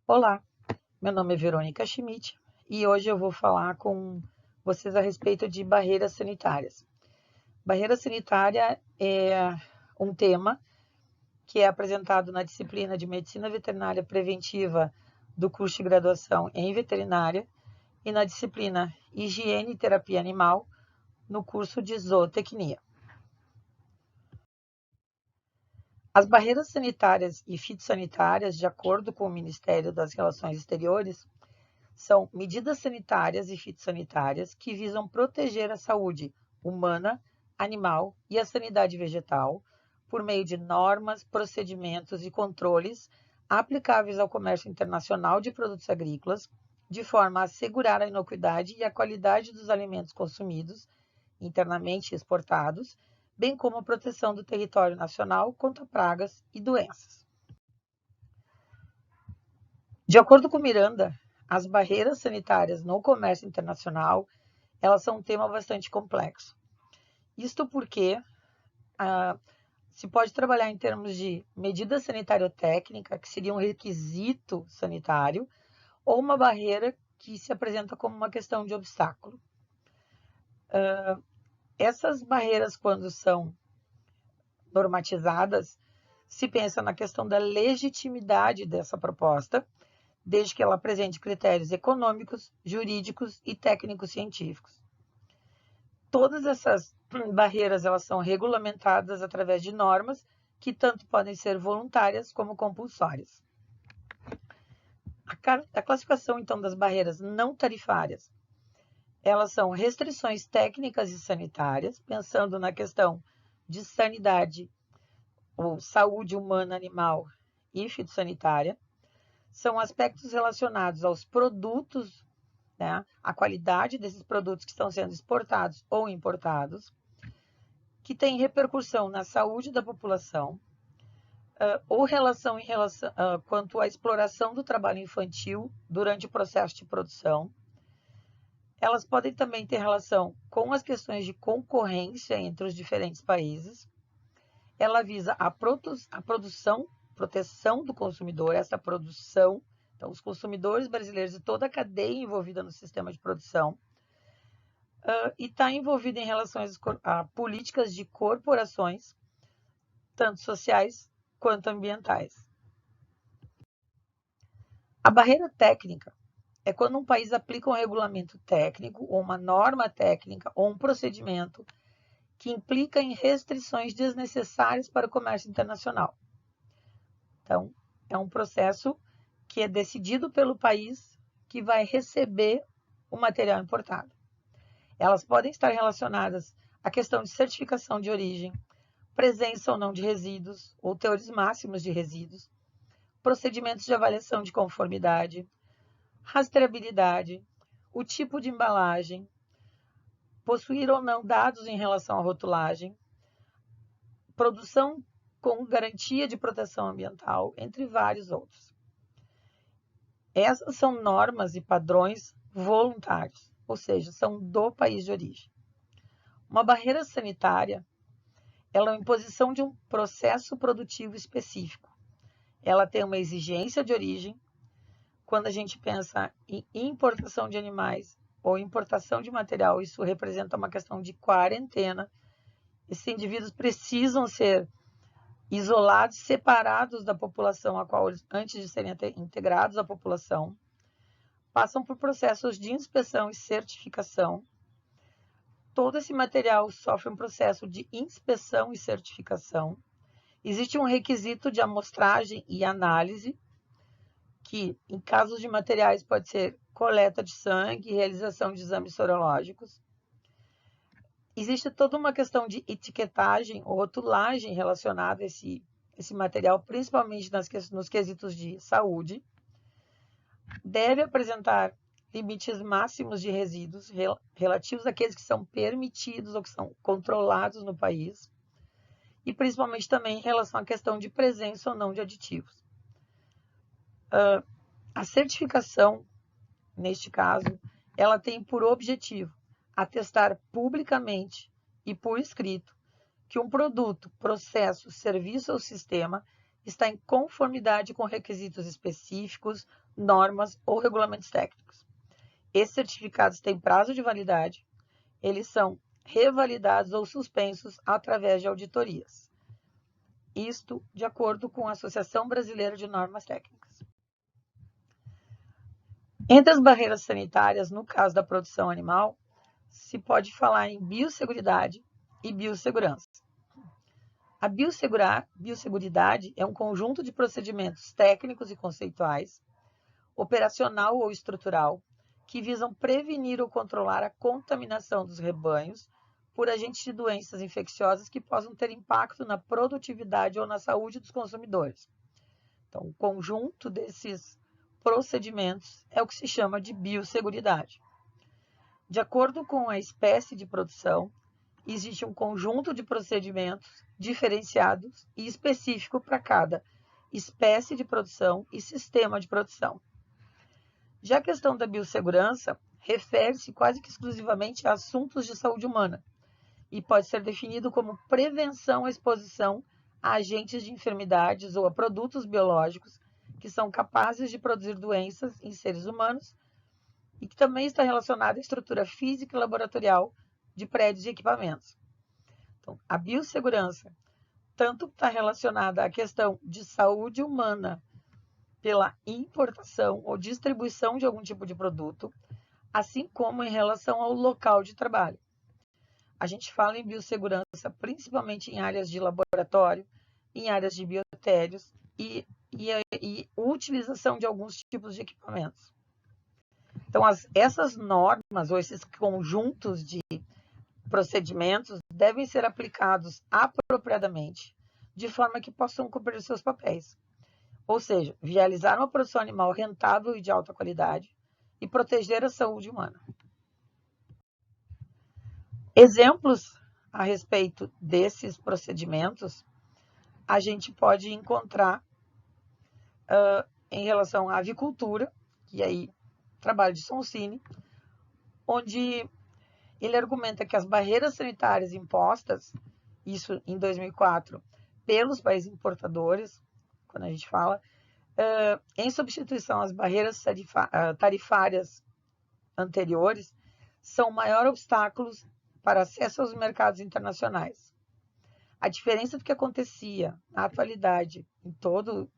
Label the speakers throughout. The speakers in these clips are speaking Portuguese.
Speaker 1: Olá, meu nome é Verônica Schmidt e hoje eu vou falar com vocês a respeito de barreiras sanitárias. Barreira sanitária é um tema que é apresentado na disciplina de Medicina Veterinária Preventiva do curso de graduação em Veterinária e na disciplina Higiene e Terapia Animal no curso de Zootecnia. As barreiras sanitárias e fitossanitárias, de acordo com o Ministério das Relações Exteriores, são medidas sanitárias e fitossanitárias que visam proteger a saúde humana, animal e a sanidade vegetal por meio de normas, procedimentos e controles aplicáveis ao comércio internacional de produtos agrícolas, de forma a assegurar a inocuidade e a qualidade dos alimentos consumidos, internamente exportados, bem como a proteção do território nacional contra pragas e doenças. De acordo com Miranda, as barreiras sanitárias no comércio internacional, elas são um tema bastante complexo. Isto porque se pode trabalhar em termos de medida sanitário-técnica, que seria um requisito sanitário, ou uma barreira que se apresenta como uma questão de obstáculo. Essas barreiras, quando são normatizadas, se pensa na questão da legitimidade dessa proposta, desde que ela apresente critérios econômicos, jurídicos e técnicos científicos. Todas essas barreiras elas são regulamentadas através de normas que tanto podem ser voluntárias como compulsórias. A classificação, então, das barreiras não tarifárias, elas são restrições técnicas e sanitárias, pensando na questão de sanidade ou saúde humana, animal e fitossanitária, são aspectos relacionados aos produtos, né, a qualidade desses produtos que estão sendo exportados ou importados, que tem repercussão na saúde da população, ou relação quanto à exploração do trabalho infantil durante o processo de produção. Elas podem também ter relação com as questões de concorrência entre os diferentes países. Ela visa a produção, proteção do consumidor, essa produção, então os consumidores brasileiros e toda a cadeia envolvida no sistema de produção, e está envolvida em relações a políticas de corporações, tanto sociais quanto ambientais. A barreira técnica é quando um país aplica um regulamento técnico, ou uma norma técnica, ou um procedimento que implica em restrições desnecessárias para o comércio internacional. Então, é um processo que é decidido pelo país que vai receber o material importado. Elas podem estar relacionadas à questão de certificação de origem, presença ou não de resíduos, ou teores máximos de resíduos, procedimentos de avaliação de conformidade, rastreabilidade, o tipo de embalagem, possuir ou não dados em relação à rotulagem, produção com garantia de proteção ambiental, entre vários outros. Essas são normas e padrões voluntários, ou seja, são do país de origem. Uma barreira sanitária, ela é a imposição de um processo produtivo específico. Ela tem uma exigência de origem. Quando a gente pensa em importação de animais ou importação de material, isso representa uma questão de quarentena. Esses indivíduos precisam ser isolados, separados da população, a qual antes de serem integrados à população, passam por processos de inspeção e certificação. Todo esse material sofre um processo de inspeção e certificação. Existe um requisito de amostragem e análise, que em casos de materiais pode ser coleta de sangue e realização de exames sorológicos. Existe toda uma questão de etiquetagem ou rotulagem relacionada a esse material, principalmente nos quesitos de saúde. Deve apresentar limites máximos de resíduos relativos àqueles que são permitidos ou que são controlados no país. E principalmente também em relação à questão de presença ou não de aditivos. A certificação, neste caso, ela tem por objetivo atestar publicamente e por escrito que um produto, processo, serviço ou sistema está em conformidade com requisitos específicos, normas ou regulamentos técnicos. Esses certificados têm prazo de validade, eles são revalidados ou suspensos através de auditorias. Isto de acordo com a Associação Brasileira de Normas Técnicas. Entre as barreiras sanitárias, no caso da produção animal, se pode falar em biosseguridade e biossegurança. A biosseguridade é um conjunto de procedimentos técnicos e conceituais, operacional ou estrutural, que visam prevenir ou controlar a contaminação dos rebanhos por agentes de doenças infecciosas que possam ter impacto na produtividade ou na saúde dos consumidores. Então, o conjunto desses procedimentos é o que se chama de biosseguridade. De acordo com a espécie de produção, existe um conjunto de procedimentos diferenciados e específico para cada espécie de produção e sistema de produção. Já a questão da biossegurança refere-se quase que exclusivamente a assuntos de saúde humana e pode ser definido como prevenção à exposição a agentes de enfermidades ou a produtos biológicos que são capazes de produzir doenças em seres humanos e que também está relacionado à estrutura física e laboratorial de prédios e equipamentos. Então, a biossegurança tanto está relacionada à questão de saúde humana pela importação ou distribuição de algum tipo de produto, assim como em relação ao local de trabalho. A gente fala em biossegurança principalmente em áreas de laboratório, em áreas de biotérios e utilização de alguns tipos de equipamentos. Então, essas normas ou esses conjuntos de procedimentos devem ser aplicados apropriadamente, de forma que possam cumprir seus papéis. Ou seja, viabilizar uma produção animal rentável e de alta qualidade e proteger a saúde humana. Exemplos a respeito desses procedimentos a gente pode encontrar em relação à avicultura, e aí trabalho de Sonsini, onde ele argumenta que as barreiras sanitárias impostas, isso em 2004, pelos países importadores, quando a gente fala, em substituição às barreiras tarifárias anteriores, são maiores obstáculos para acesso aos mercados internacionais. A diferença do que acontecia na atualidade,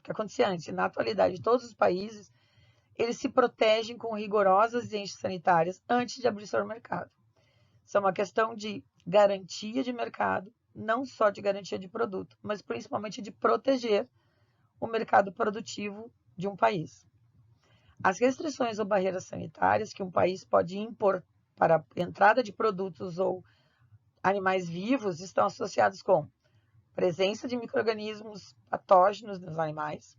Speaker 1: que acontecia antes, na atualidade em todos os países, eles se protegem com rigorosas exigências sanitárias antes de abrir seu mercado. Isso é uma questão de garantia de mercado, não só de garantia de produto, mas principalmente de proteger o mercado produtivo de um país. As restrições ou barreiras sanitárias que um país pode impor para a entrada de produtos ou animais vivos estão associados com presença de micro-organismos patógenos nos animais.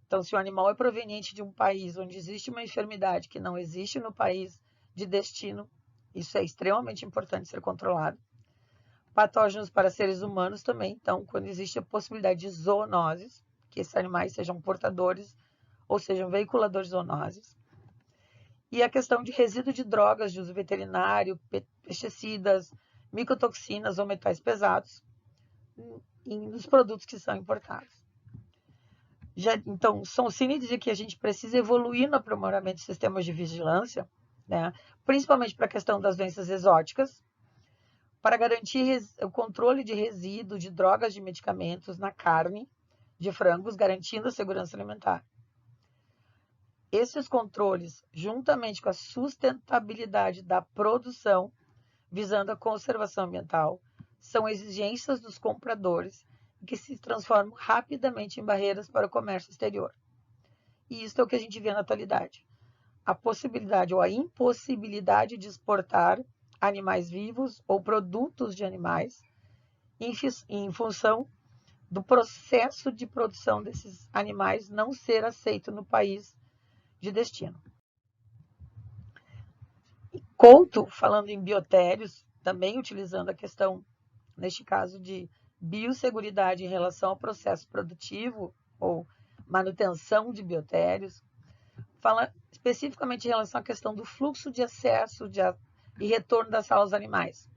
Speaker 1: Então, se o animal é proveniente de um país onde existe uma enfermidade que não existe no país de destino, isso é extremamente importante ser controlado. Patógenos para seres humanos também, então, quando existe a possibilidade de zoonoses, que esses animais sejam portadores ou sejam veiculadores de zoonoses. E a questão de resíduo de drogas de uso veterinário, pesticidas, micotoxinas ou metais pesados nos produtos que são importados. Então, Sonsini dizia que a gente precisa evoluir no aprimoramento de sistemas de vigilância, né, principalmente para a questão das doenças exóticas, para garantir o controle de resíduo de drogas de medicamentos na carne de frangos, garantindo a segurança alimentar. Esses controles, juntamente com a sustentabilidade da produção, visando a conservação ambiental, são exigências dos compradores que se transformam rapidamente em barreiras para o comércio exterior. E isso é o que a gente vê na atualidade. A possibilidade ou a impossibilidade de exportar animais vivos ou produtos de animais em função do processo de produção desses animais não ser aceito no país de destino. Couto, falando em biotérios, também utilizando a questão, neste caso, de biosseguridade em relação ao processo produtivo ou manutenção de biotérios, fala especificamente em relação à questão do fluxo de acesso e retorno das salas animais.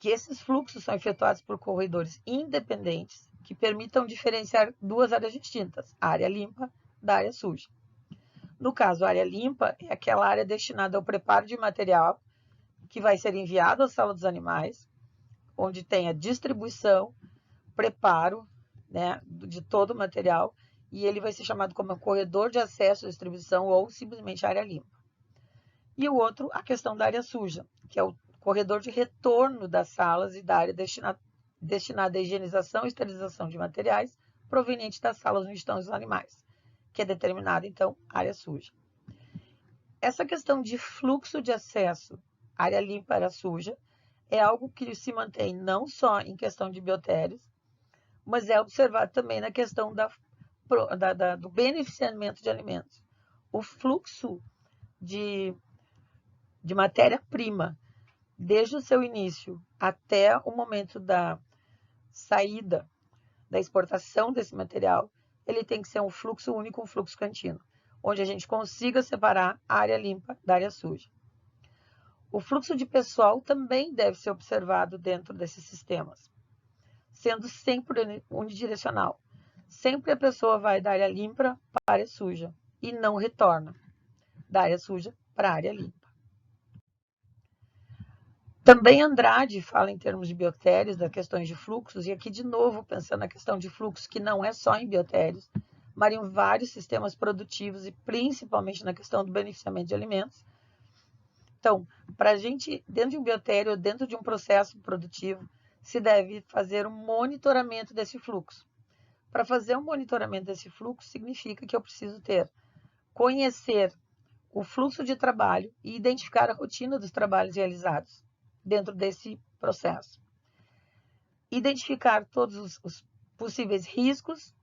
Speaker 1: Que esses fluxos são efetuados por corredores independentes que permitam diferenciar duas áreas distintas, a área limpa da área suja. No caso, a área limpa é aquela área destinada ao preparo de material que vai ser enviado à sala dos animais, onde tem a distribuição, preparo, né, de todo o material, e ele vai ser chamado como corredor de acesso à distribuição ou simplesmente área limpa. E o outro, a questão da área suja, que é o corredor de retorno das salas e da área destinada à higienização e esterilização de materiais provenientes das salas onde estão os animais, que é determinada, então, área suja. Essa questão de fluxo de acesso, área limpa, área suja, é algo que se mantém não só em questão de biotérios, mas é observado também na questão do beneficiamento de alimentos. O fluxo de matéria-prima, desde o seu início até o momento da saída, da exportação desse material, ele tem que ser um fluxo único, um fluxo contínuo, onde a gente consiga separar a área limpa da área suja. O fluxo de pessoal também deve ser observado dentro desses sistemas, sendo sempre unidirecional. Sempre a pessoa vai da área limpa para a área suja e não retorna da área suja para a área limpa. Também Andrade fala em termos de biotérios, das questões de fluxos, e aqui de novo pensando na questão de fluxo, que não é só em biotérios, mas em vários sistemas produtivos e principalmente na questão do beneficiamento de alimentos. Então, para a gente, dentro de um biotério, dentro de um processo produtivo, se deve fazer um monitoramento desse fluxo. Para fazer um monitoramento desse fluxo, significa que eu preciso conhecer o fluxo de trabalho e identificar a rotina dos trabalhos realizados dentro desse processo. Identificar todos os possíveis riscos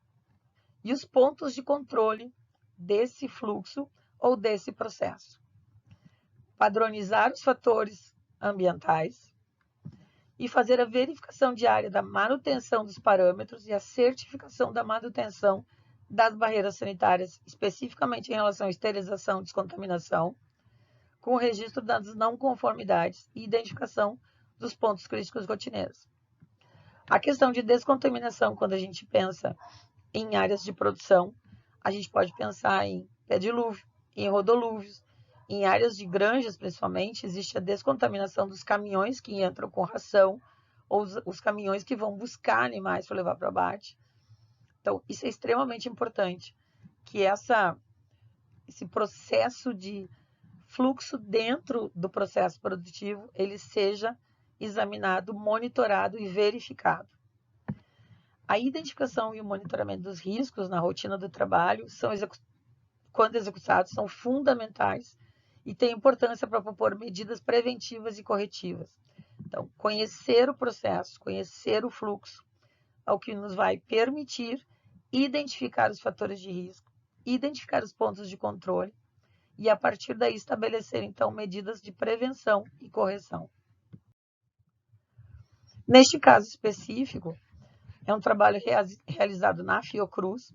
Speaker 1: e os pontos de controle desse fluxo ou desse processo. Padronizar os fatores ambientais e fazer a verificação diária da manutenção dos parâmetros e a certificação da manutenção das barreiras sanitárias, especificamente em relação à esterilização e descontaminação, com o registro das não conformidades e identificação dos pontos críticos rotineiros. A questão de descontaminação, quando a gente pensa em áreas de produção, a gente pode pensar em pedilúvio, em rodolúvios, em áreas de granjas, principalmente, existe a descontaminação dos caminhões que entram com ração, ou os caminhões que vão buscar animais para levar para abate. Então, isso é extremamente importante, que esse processo de fluxo dentro do processo produtivo, ele seja examinado, monitorado e verificado. A identificação e o monitoramento dos riscos na rotina do trabalho, quando executados, são fundamentais e têm importância para propor medidas preventivas e corretivas. Então, conhecer o processo, conhecer o fluxo, é o que nos vai permitir identificar os fatores de risco, identificar os pontos de controle e, a partir daí, estabelecer, então, medidas de prevenção e correção. Neste caso específico, é um trabalho realizado na Fiocruz,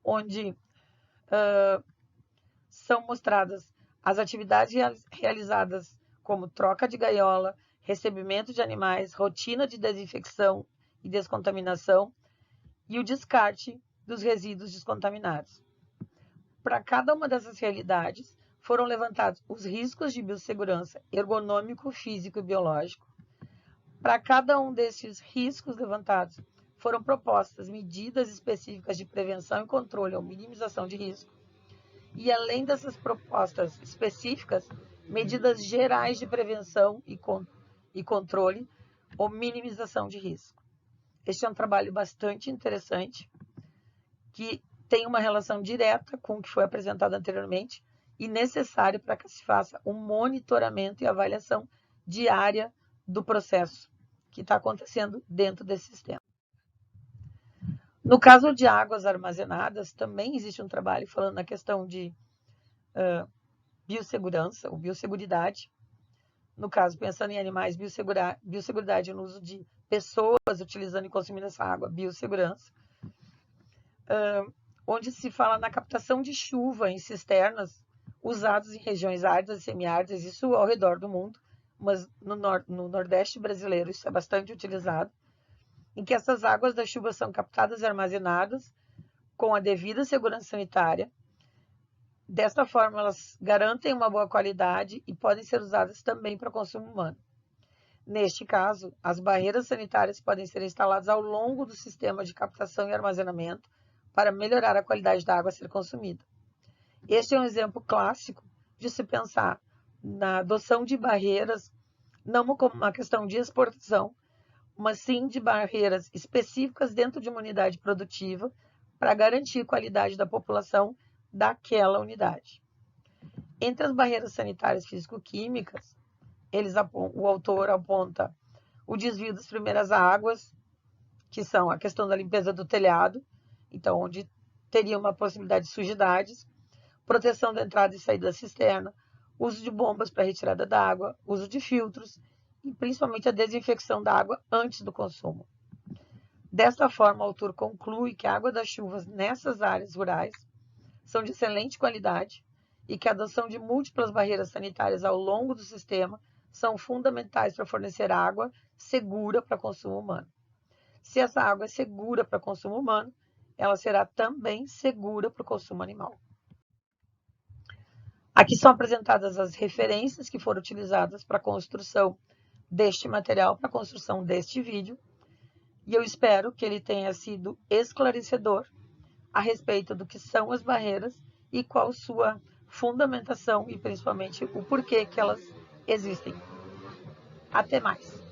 Speaker 1: onde são mostradas as atividades realizadas como troca de gaiola, recebimento de animais, rotina de desinfecção e descontaminação e o descarte dos resíduos descontaminados. Para cada uma dessas realidades, foram levantados os riscos de biossegurança ergonômico, físico e biológico. Para cada um desses riscos levantados, foram propostas medidas específicas de prevenção e controle ou minimização de risco. E, além dessas propostas específicas, medidas gerais de prevenção e controle ou minimização de risco. Este é um trabalho bastante interessante, que tem uma relação direta com o que foi apresentado anteriormente e necessário para que se faça um monitoramento e avaliação diária do processo que está acontecendo dentro desse sistema. No caso de águas armazenadas, também existe um trabalho falando na questão de biossegurança ou biosseguridade. No caso, pensando em animais, biosseguridade no uso de pessoas utilizando e consumindo essa água, biossegurança. Onde se fala na captação de chuva em cisternas usadas em regiões áridas e semiáridas, isso ao redor do mundo, mas no Nordeste brasileiro isso é bastante utilizado. em que essas águas da chuva são captadas e armazenadas com a devida segurança sanitária. Desta forma, elas garantem uma boa qualidade e podem ser usadas também para consumo humano. Neste caso, as barreiras sanitárias podem ser instaladas ao longo do sistema de captação e armazenamento para melhorar a qualidade da água a ser consumida. Este é um exemplo clássico de se pensar na adoção de barreiras, não como uma questão de exportação, mas sim de barreiras específicas dentro de uma unidade produtiva para garantir a qualidade da população daquela unidade. Entre as barreiras sanitárias físico-químicas, o autor aponta o desvio das primeiras águas, que são a questão da limpeza do telhado, então onde teria uma possibilidade de sujidades, proteção da entrada e saída da cisterna, uso de bombas para retirada da água, uso de filtros e principalmente a desinfecção da água antes do consumo. Desta forma, o autor conclui que a água das chuvas nessas áreas rurais são de excelente qualidade e que a adoção de múltiplas barreiras sanitárias ao longo do sistema são fundamentais para fornecer água segura para consumo humano. Se essa água é segura para consumo humano, ela será também segura para o consumo animal. Aqui são apresentadas as referências que foram utilizadas para a construção deste material, para a construção deste vídeo, e eu espero que ele tenha sido esclarecedor a respeito do que são as barreiras e qual sua fundamentação e principalmente o porquê que elas existem. Até mais!